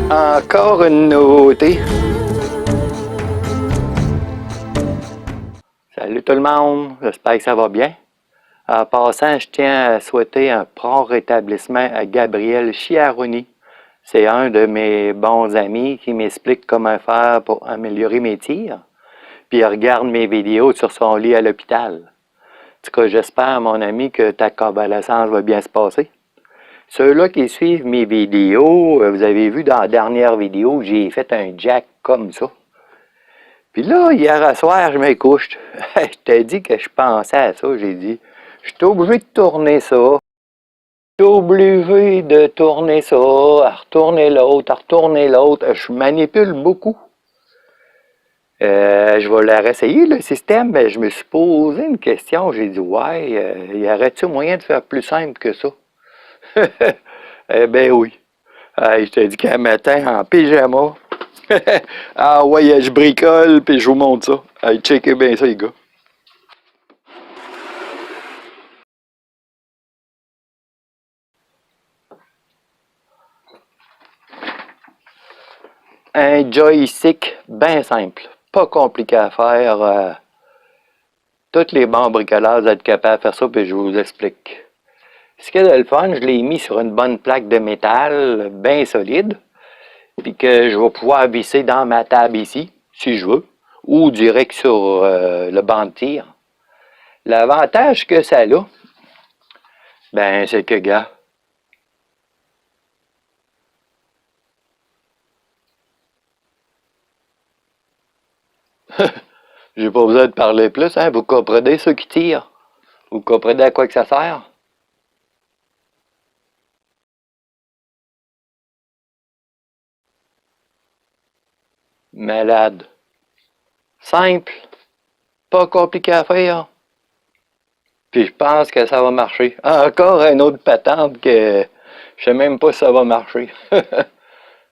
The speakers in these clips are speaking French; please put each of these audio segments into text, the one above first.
Encore une nouveauté. Salut tout le monde, j'espère que ça va bien. En passant, je tiens à souhaiter un prompt rétablissement à Gabriel Chiaroni. C'est un de mes bons amis qui m'explique comment faire pour améliorer mes tirs. Puis il regarde mes vidéos sur son lit à l'hôpital. En tout cas, j'espère, mon ami, que ta convalescence va bien se passer. Ceux-là qui suivent mes vidéos, vous avez vu dans la dernière vidéo, j'ai fait un jack comme ça. Puis là, hier à soir, je me couche. Je t'ai dit que je pensais à ça. J'ai dit, je suis obligé de tourner ça. Je suis obligé de tourner ça, à retourner l'autre, à retourner l'autre. Je manipule beaucoup. Je vais la réessayer, le système. Ben, je me suis posé une question. J'ai dit, ouais, y aurait-il moyen de faire plus simple que ça? Eh ben oui. Je t'ai dit qu'un matin, en pyjama, ah ouais, je bricole, puis je vous montre ça. Checkez bien ça, les gars. Un joystick bien simple, pas compliqué à faire. Tous les bons bricoleurs vont être capables de faire ça, puis je vous explique. Ce qui est de le fun, je l'ai mis sur une bonne plaque de métal bien solide, puis que je vais pouvoir visser dans ma table ici, si je veux, ou direct sur le banc de tir. L'avantage que ça a, ben c'est que, gars, j'ai pas besoin de parler plus, hein, vous comprenez ceux qui tirent? Vous comprenez à quoi que ça sert? Malade. Simple, pas compliqué à faire. Puis je pense que ça va marcher. Encore une autre patente que je sais même pas si ça va marcher.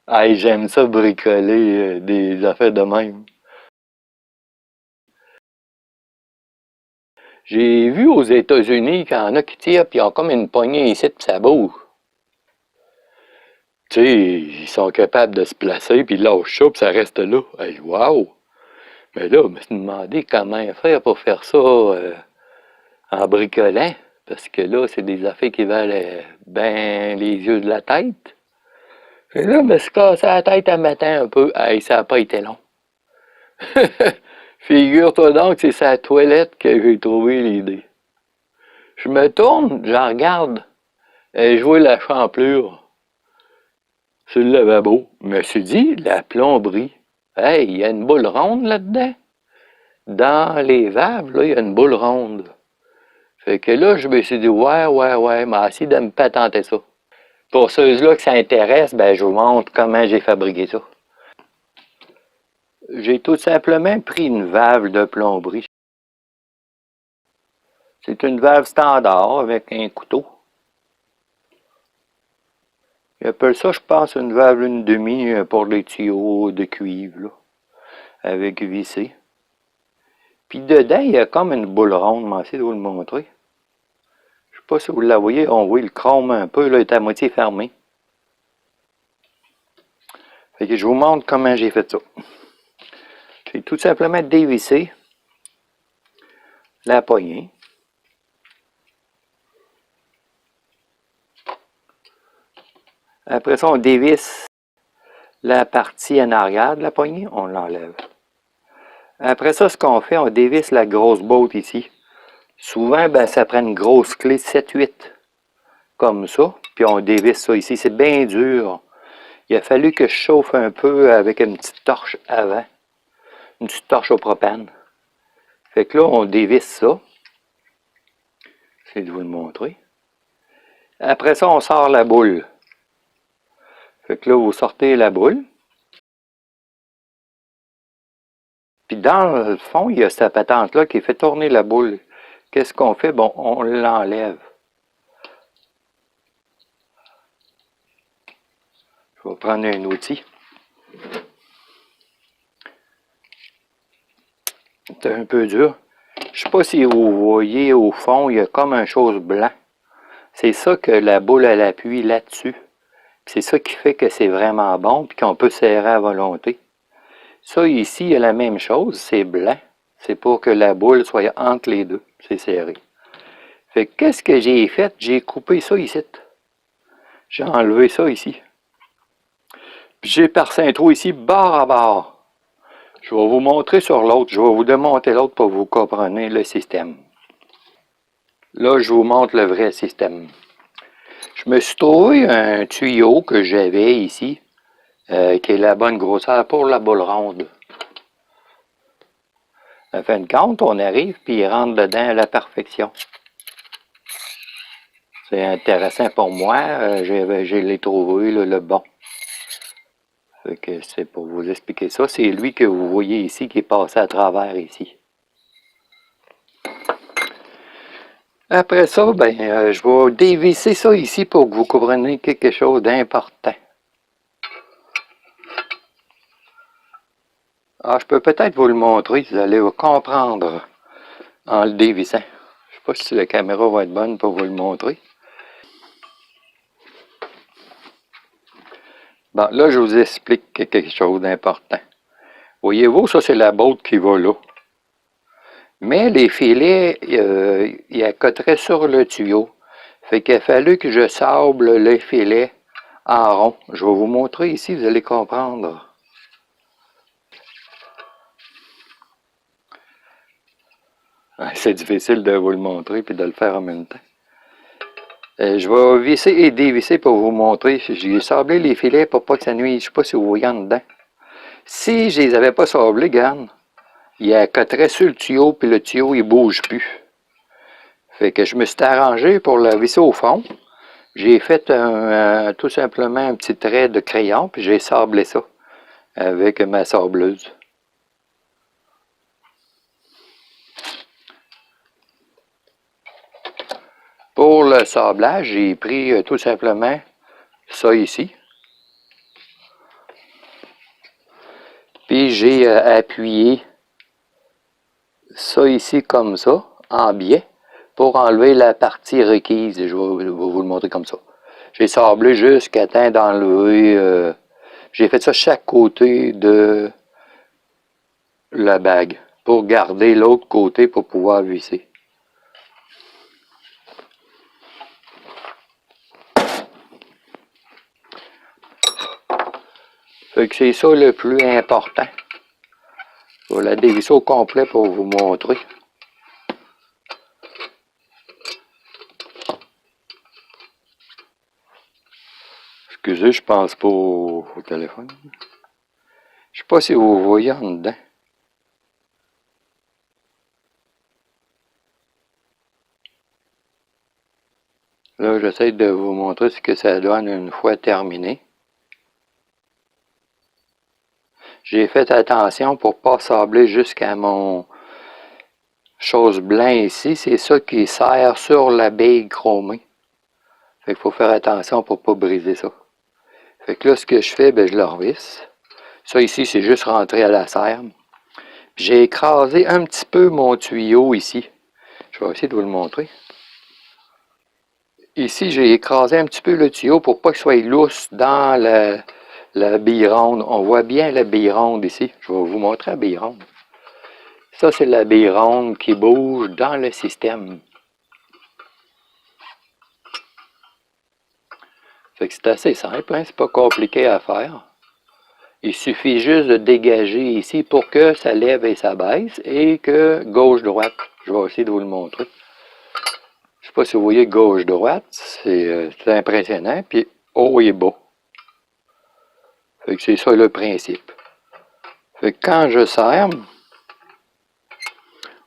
J'aime ça bricoler des affaires de même. J'ai vu aux États-Unis qu'il y en a qui tirent puis ils ont comme une poignée ici puis ça bouge. Tu sais, ils sont capables de se placer puis ils lâchent ça puis ça reste là. Wow! Mais là, je me suis demandé comment faire pour faire ça en bricolant. Parce que là, c'est des affaires qui valent ben les yeux de la tête. Et là, je me suis cassé la tête un matin un peu. Ça n'a pas été long. Figure-toi donc que c'est sa toilette que j'ai trouvé l'idée. Je me tourne, je la regarde, et je vois la champlure sur le lavabo. Je me suis dit, la plomberie. Hey, il y a une boule ronde là-dedans. Dans les valves, là, il y a une boule ronde. Fait que là, je me suis dit, ouais, mais essayé de me patenter ça. Pour ceux-là que ça intéresse, ben, je vous montre comment j'ai fabriqué ça. J'ai tout simplement pris une valve de plomberie. C'est une valve standard avec un couteau. Ils appellent ça, je pense, une valve une demi pour les tuyaux de cuivre, là, avec vissé. Puis dedans, il y a comme une boule ronde, mais essayer de vous le montrer. Je sais pas si vous la voyez, on voit le chrome un peu, là, il est à moitié fermé. Fait que je vous montre comment j'ai fait ça. J'ai tout simplement dévissé la poignée. Après ça, on dévisse la partie en arrière de la poignée, on l'enlève. Après ça, ce qu'on fait, on dévisse la grosse botte ici. Souvent, ben, ça prend une grosse clé 7-8, comme ça, puis on dévisse ça ici. C'est bien dur. Il a fallu que je chauffe un peu avec une petite torche avant, une petite torche au propane. Fait que là, on dévisse ça. J'essaie de vous le montrer. Après ça, on sort la boule. Fait que là, vous sortez la boule. Puis dans le fond, il y a cette patente-là qui fait tourner la boule. Qu'est-ce qu'on fait? Bon, on l'enlève. Je vais prendre un outil. C'est un peu dur. Je sais pas si vous voyez au fond, il y a comme un chose blanc. C'est ça que la boule, elle appuie là-dessus. C'est ça qui fait que c'est vraiment bon, puis qu'on peut serrer à volonté. Ça ici, il y a la même chose, c'est blanc. C'est pour que la boule soit entre les deux, c'est serré. Fait que qu'est-ce que j'ai fait? J'ai coupé ça ici. J'ai enlevé ça ici. Puis j'ai percé un trou ici, barre à barre. Je vais vous montrer sur l'autre. Je vais vous démonter l'autre pour que vous compreniez le système. Là, je vous montre le vrai système. Je me suis trouvé un tuyau que j'avais ici, qui est la bonne grosseur pour la boule ronde. En fin de compte, on arrive puis il rentre dedans à la perfection. C'est intéressant pour moi. Je l'ai trouvé le bon. Fait que c'est pour vous expliquer ça. C'est lui que vous voyez ici qui est passé à travers ici. Après ça, je vais dévisser ça ici pour que vous compreniez quelque chose d'important. Ah, je peux peut-être vous le montrer, vous allez comprendre en le dévissant. Je ne sais pas si la caméra va être bonne pour vous le montrer. Bon, là, je vous explique quelque chose d'important. Voyez-vous, ça, c'est la botte qui va là. Mais les filets, ils accoteraient sur le tuyau. Fait qu'il a fallu que je sable les filets en rond. Je vais vous montrer ici, vous allez comprendre. C'est difficile de vous le montrer et de le faire en même temps. Je vais visser et dévisser pour vous montrer. J'ai sablé les filets pour pas que ça nuise. Je ne sais pas si vous voyez en dedans. Si je les avais pas sablés, regarde, ils accoteraient sur le tuyau, puis le tuyau, il bouge plus. Fait que je me suis arrangé pour le visser au fond. J'ai fait tout simplement un petit trait de crayon, puis j'ai sablé ça avec ma sableuse. Pour le sablage, j'ai pris tout simplement ça ici. Puis j'ai appuyé ça ici comme ça, en biais, pour enlever la partie requise. Je vais vous le montrer comme ça. J'ai sablé jusqu'à temps d'enlever... j'ai fait ça chaque côté de la bague pour garder l'autre côté pour pouvoir visser. Fait que c'est ça le plus important. Je vais la dévisser au complet pour vous montrer. Excusez, je pense pas au téléphone. Je sais pas si vous voyez en dedans. Là, j'essaie de vous montrer ce que ça donne une fois terminé. J'ai fait attention pour ne pas sabler jusqu'à mon chose blanc ici. C'est ça qui sert sur la bille chromée. Fait qu'il faut faire attention pour ne pas briser ça. Fait que là, ce que je fais, je le revisse. Ça ici, c'est juste rentrer à la serre. J'ai écrasé un petit peu mon tuyau ici. Je vais essayer de vous le montrer. Ici, j'ai écrasé un petit peu le tuyau pour pas qu'il soit lousse dans la bille ronde. On voit bien la bille ronde ici. Je vais vous montrer la bille ronde. Ça, c'est la bille ronde qui bouge dans le système. Fait que c'est assez simple, hein? C'est pas compliqué à faire. Il suffit juste de dégager ici pour que ça lève et ça baisse et que gauche-droite. Je vais essayer de vous le montrer. Je ne sais pas si vous voyez gauche-droite, c'est impressionnant, puis haut et bas. Fait que c'est ça le principe. Fait que quand je serre,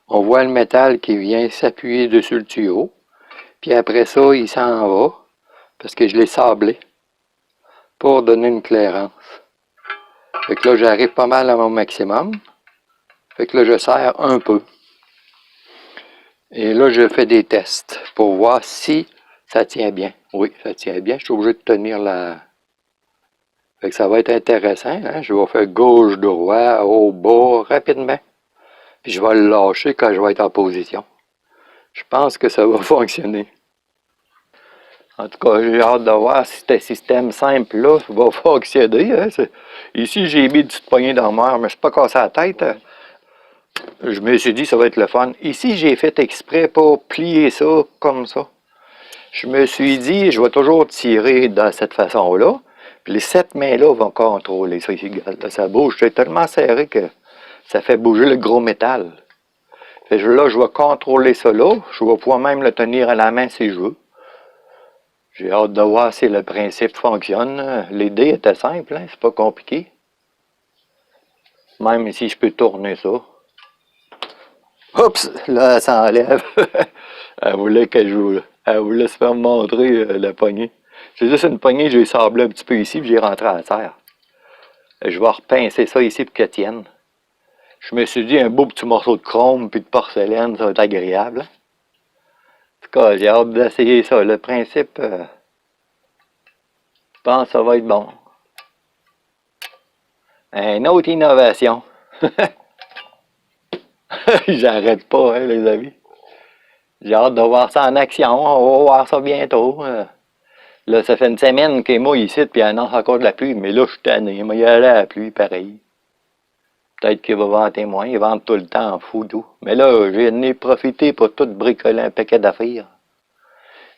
on voit le métal qui vient s'appuyer dessus le tuyau. Puis après ça, il s'en va, parce que je l'ai sablé, pour donner une clairance. Fait que là, j'arrive pas mal à mon maximum. Fait que là, je serre un peu. Et là, je fais des tests pour voir si ça tient bien. Oui, ça tient bien. Je suis obligé de tenir la... Fait que ça va être intéressant. Hein? Je vais faire gauche-droit, haut, bas, rapidement. Puis je vais le lâcher quand je vais être en position. Je pense que ça va fonctionner. En tout cas, j'ai hâte de voir si ce système simple-là va fonctionner. Hein. Ici, j'ai mis une petite poignée d'armoire, mais je ne suis pas cassé la tête. Je me suis dit ça va être le fun. Ici, j'ai fait exprès pour plier ça comme ça. Je me suis dit, je vais toujours tirer de cette façon-là. Puis les 7 mains-là vont contrôler ça. Là, ça bouge. C'est tellement serré que ça fait bouger le gros métal. Fait que là, je vais contrôler ça là. Je vais pouvoir même le tenir à la main si je veux. J'ai hâte de voir si le principe fonctionne. L'idée était simple, hein? C'est pas compliqué. Même si je peux tourner ça. Oups! Là, elle s'enlève. Elle voulait elle voulait se faire montrer la poignée. C'est juste une poignée, j'ai sablé un petit peu ici, puis j'ai rentré à la terre. Je vais repincer ça ici pour qu'elle tienne. Je me suis dit, un beau petit morceau de chrome puis de porcelaine, ça va être agréable. Hein? En tout cas, j'ai hâte d'essayer ça. Le principe, je pense que ça va être bon. Une autre innovation. J'arrête pas, hein, les amis. J'ai hâte de voir ça en action. On va voir ça bientôt. Là, ça fait une semaine qu'il est mouillé ici, puis il annonce encore de la pluie. Mais là, je suis tanné. Mais il y a la pluie, pareil. Peut-être qu'il va vanter moins. Il vente tout le temps en fou d'eau. Mais là, j'ai profité pour tout bricoler un paquet d'affaires.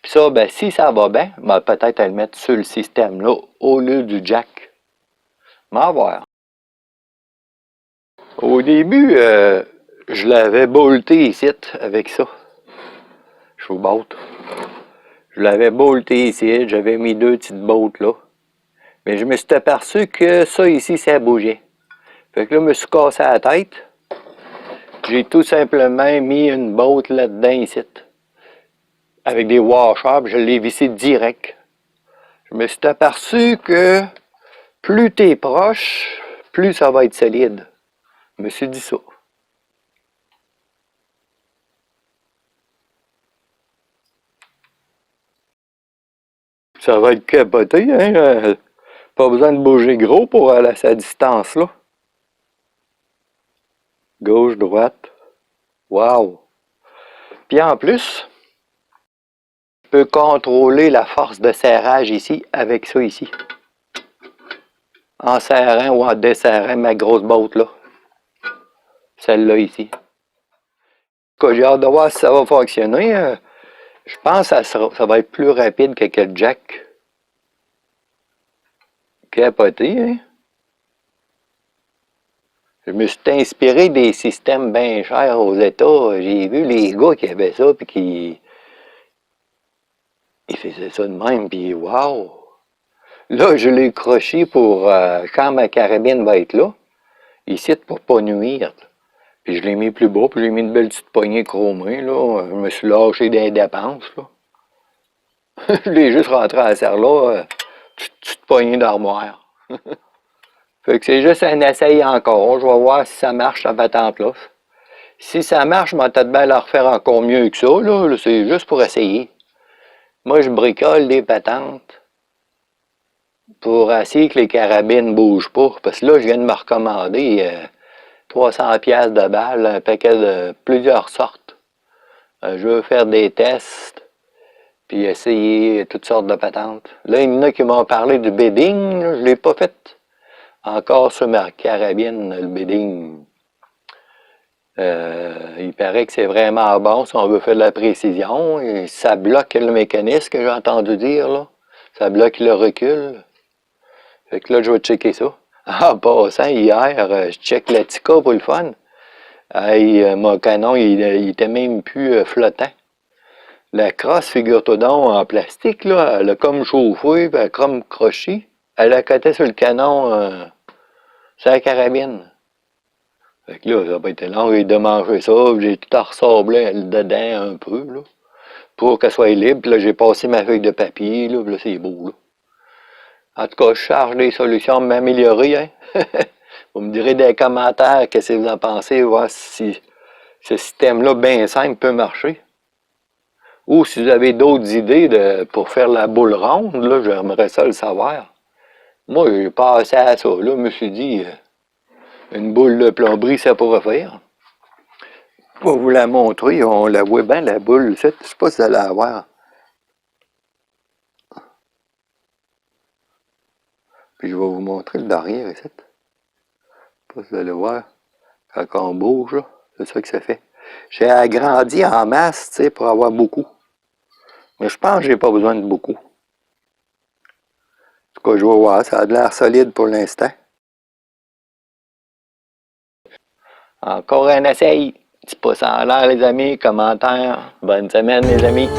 Puis ça, ben, si ça va bien, ben, peut-être à le mettre sur le système, là, au lieu du jack. M'en voir. Au début, je l'avais bolté ici, avec ça. Je vous botte. Je l'avais bolté ici, j'avais mis 2 petites bottes là. Mais je me suis aperçu que ça ici, ça bougeait. Fait que là, je me suis cassé la tête. J'ai tout simplement mis une botte là-dedans ici. Avec des washers, je l'ai vissé direct. Je me suis aperçu que plus t'es proche, plus ça va être solide. Je me suis dit ça. Ça va être capoté, hein? Pas besoin de bouger gros pour aller à sa distance, là. Gauche, droite. Wow! Puis en plus, je peux contrôler la force de serrage ici avec ça ici. En serrant ou en desserrant ma grosse botte là. Celle-là ici. J'ai hâte de voir si ça va fonctionner. Je pense que ça va être plus rapide que le jack. Capoté, hein? Je me suis inspiré des systèmes bien chers aux États. J'ai vu les gars qui avaient ça, puis ils faisaient ça de même, puis wow! Là, je l'ai croché pour quand ma carabine va être là, ici, pour pas nuire. Puis je l'ai mis plus bas, puis j'ai mis une belle petite poignée chromée, là. Je me suis lâché des dépenses, là. Je l'ai juste rentré à la serre là, petite poignée d'armoire. Fait que c'est juste un essai encore. Je vais voir si ça marche, la patente-là. Si ça marche, je vais peut-être bien la refaire encore mieux que ça, là. C'est juste pour essayer. Moi, je bricole des patentes pour essayer que les carabines ne bougent pas. Parce que là, je viens de me recommander 300$ de balles, un paquet de plusieurs sortes. Je veux faire des tests, puis essayer toutes sortes de patentes. Là, il y en a qui m'ont parlé du bedding, là, je ne l'ai pas fait encore sur ma carabine, le bedding. Il paraît que c'est vraiment bon si on veut faire de la précision. Et ça bloque le mécanisme que j'ai entendu dire, là. Ça bloque le recul. Fait que là, je vais checker ça. En passant, hier, je check la Tika pour le fun. Mon canon, il était même plus flottant. La crosse, figure-toi donc, en plastique, là, elle a comme chauffé, puis elle a comme croché. Elle a coté sur le canon, sur la carabine. Fait que là, ça n'a pas été long de manger ça, j'ai tout ressablé dedans un peu, là, pour qu'elle soit libre. Puis là, j'ai passé ma feuille de papier, là, puis là, c'est beau, là. En tout cas, je cherche des solutions à m'améliorer, hein. Vous me direz dans les commentaires qu'est-ce que vous en pensez, voir si ce système-là, bien simple, peut marcher. Ou si vous avez d'autres idées pour faire la boule ronde, là, j'aimerais ça le savoir. Moi, j'ai passé à ça, là, je me suis dit, une boule de plomberie, ça pourrait faire. Je vais vous la montrer, on la voit bien, la boule, je ne sais pas si vous allez la voir. Puis je vais vous montrer le derrière ici. Je sais pas si vous allez voir. Quand on bouge, là, c'est ça que ça fait. J'ai agrandi en masse, tu sais, pour avoir beaucoup. Mais je pense que j'ai pas besoin de beaucoup. En tout cas, je vais voir. Ça a l'air solide pour l'instant. Encore un essai. Petit pouce en l'air, les amis. Commentaires. Bonne semaine, les amis.